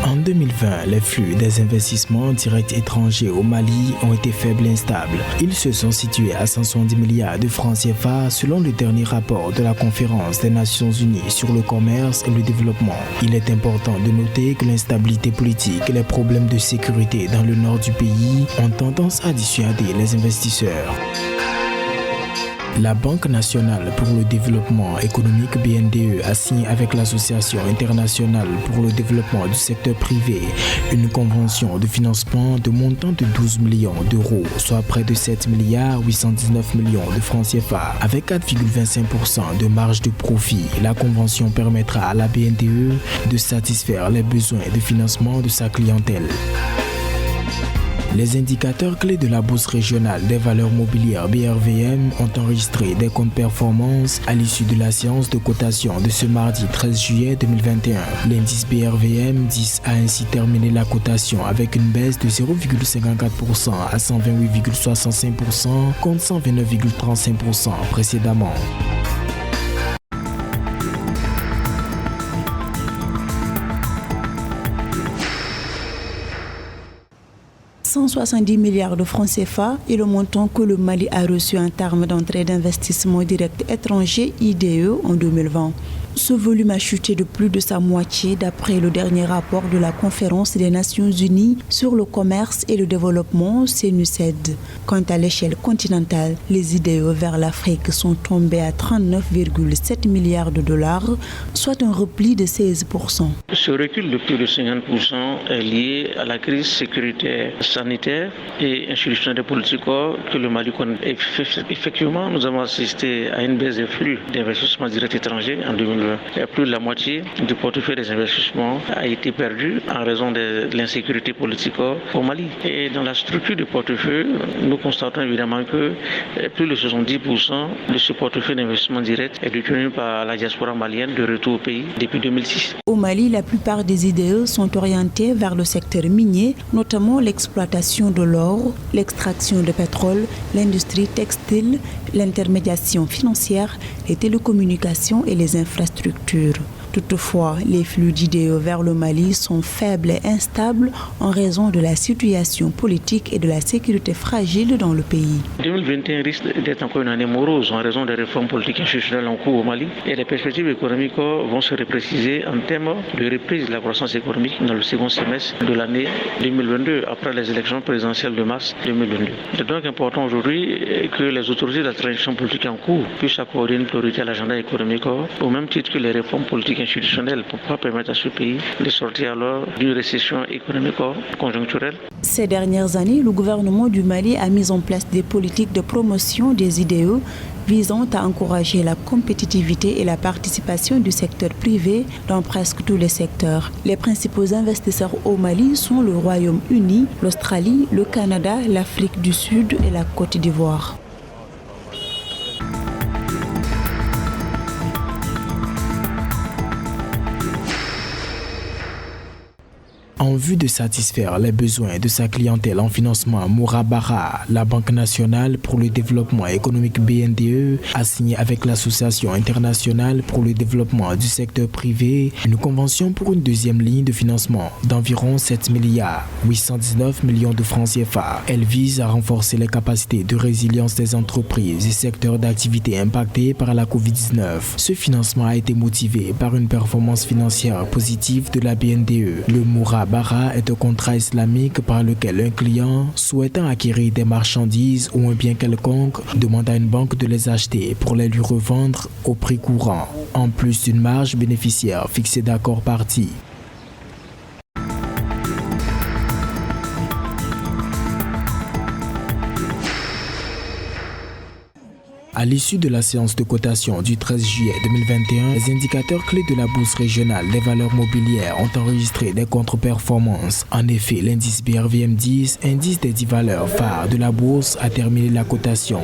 En 2020, les flux des investissements directs étrangers au Mali ont été faibles et instables. Ils se sont situés à 170 milliards de francs CFA selon le dernier rapport de la Conférence des Nations Unies sur le commerce et le développement. Il est important de noter que l'instabilité politique et les problèmes de sécurité dans le nord du pays ont tendance à dissuader les investisseurs. La Banque nationale pour le développement économique BNDE a signé avec l'Association internationale pour le développement du secteur privé une convention de financement de montant de 12 millions d'euros, soit près de 7 milliards 819 millions de francs CFA, avec 4,25% de marge de profit. La convention permettra à la BNDE de satisfaire les besoins de financement de sa clientèle. Les indicateurs clés de la Bourse régionale des valeurs mobilières BRVM ont enregistré des comptes performance à l'issue de la séance de cotation de ce mardi 13 juillet 2021. L'indice BRVM 10 a ainsi terminé la cotation avec une baisse de 0,54% à 128,65% contre 129,35% précédemment. 170 milliards de francs CFA est le montant que le Mali a reçu en termes d'entrée d'investissement direct étranger IDE en 2020. Ce volume a chuté de plus de sa moitié d'après le dernier rapport de la Conférence des Nations Unies sur le commerce et le développement CNUSED. Quant à l'échelle continentale, les IDE vers l'Afrique sont tombés à 39,7 milliards de dollars, soit un repli de 16%. Ce recul de plus de 50% est lié à la crise sécuritaire, sanitaire et institutionnelle politique que le Mali connaît. Effectivement, nous avons assisté à une baisse des flux d'investissement direct étranger en 2020. Plus de la moitié du portefeuille des investissements a été perdu en raison de l'insécurité politique au Mali. Et dans la structure du portefeuille, nous constatons évidemment que plus de 70% de ce portefeuille d'investissement direct est détenu par la diaspora malienne de retour au pays depuis 2006. Au Mali, la plupart des IDE sont orientés vers le secteur minier, notamment l'exploitation de l'or, l'extraction de pétrole, l'industrie textile, l'intermédiation financière, les télécommunications et les infrastructures. Toutefois, les flux d'IDE vers le Mali sont faibles et instables en raison de la situation politique et de la sécurité fragile dans le pays. 2021 risque d'être encore une année morose en raison des réformes politiques institutionnelles en cours au Mali et les perspectives économiques vont se repréciser en termes de reprise de la croissance économique dans le second semestre de l'année 2022 après les élections présidentielles de mars 2022. Il est donc important aujourd'hui que les autorités de la transition politique en cours puissent accorder une priorité à l'agenda économique au même titre que les réformes politiques institutionnelles pour pouvoir permettre à ce pays de sortir alors d'une récession économique conjoncturelle. Ces dernières années, le gouvernement du Mali a mis en place des politiques de promotion des IDE visant à encourager la compétitivité et la participation du secteur privé dans presque tous les secteurs. Les principaux investisseurs au Mali sont le Royaume-Uni, l'Australie, le Canada, l'Afrique du Sud et la Côte d'Ivoire. En vue de satisfaire les besoins de sa clientèle en financement, Moura Bara, la Banque nationale pour le développement économique BNDE, a signé avec l'Association internationale pour le développement du secteur privé une convention pour une deuxième ligne de financement d'environ 7 milliards 819 millions de francs CFA. Elle vise à renforcer les capacités de résilience des entreprises et secteurs d'activité impactés par la Covid-19. Ce financement a été motivé par une performance financière positive de la BNDE. Le Moura Bara est un contrat islamique par lequel un client souhaitant acquérir des marchandises ou un bien quelconque demande à une banque de les acheter pour les lui revendre au prix courant, en plus d'une marge bénéficiaire fixée d'accord parties. À l'issue de la séance de cotation du 13 juillet 2021, les indicateurs clés de la Bourse régionale des valeurs mobilières ont enregistré des contre-performances. En effet, l'indice BRVM 10, indice des 10 valeurs phares de la Bourse, a terminé la cotation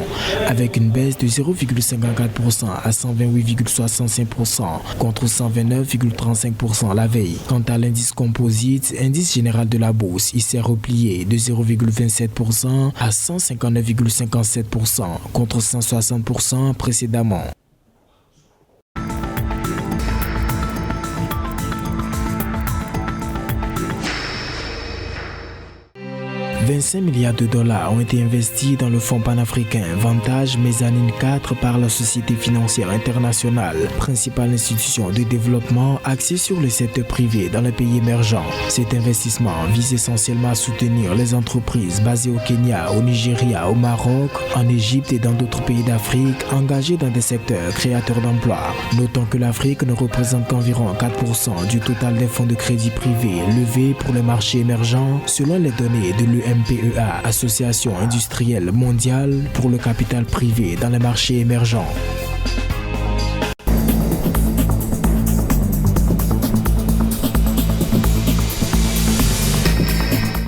avec une baisse de 0,54% à 128,65% contre 129,35% la veille. Quant à l'indice composite, indice général de la Bourse, il s'est replié de 0,27% à 159,57% contre 160% précédemment. 25 milliards de dollars ont été investis dans le fonds panafricain Vantage Mezzanine 4 par la Société financière internationale, principale institution de développement axée sur le secteur privé dans les pays émergents. Cet investissement vise essentiellement à soutenir les entreprises basées au Kenya, au Nigeria, au Maroc, en Égypte et dans d'autres pays d'Afrique engagés dans des secteurs créateurs d'emplois. Notons que l'Afrique ne représente qu'environ 4% du total des fonds de crédit privés levés pour les marchés émergents selon les données de l'EMPEA, Association industrielle mondiale pour le capital privé dans les marchés émergents.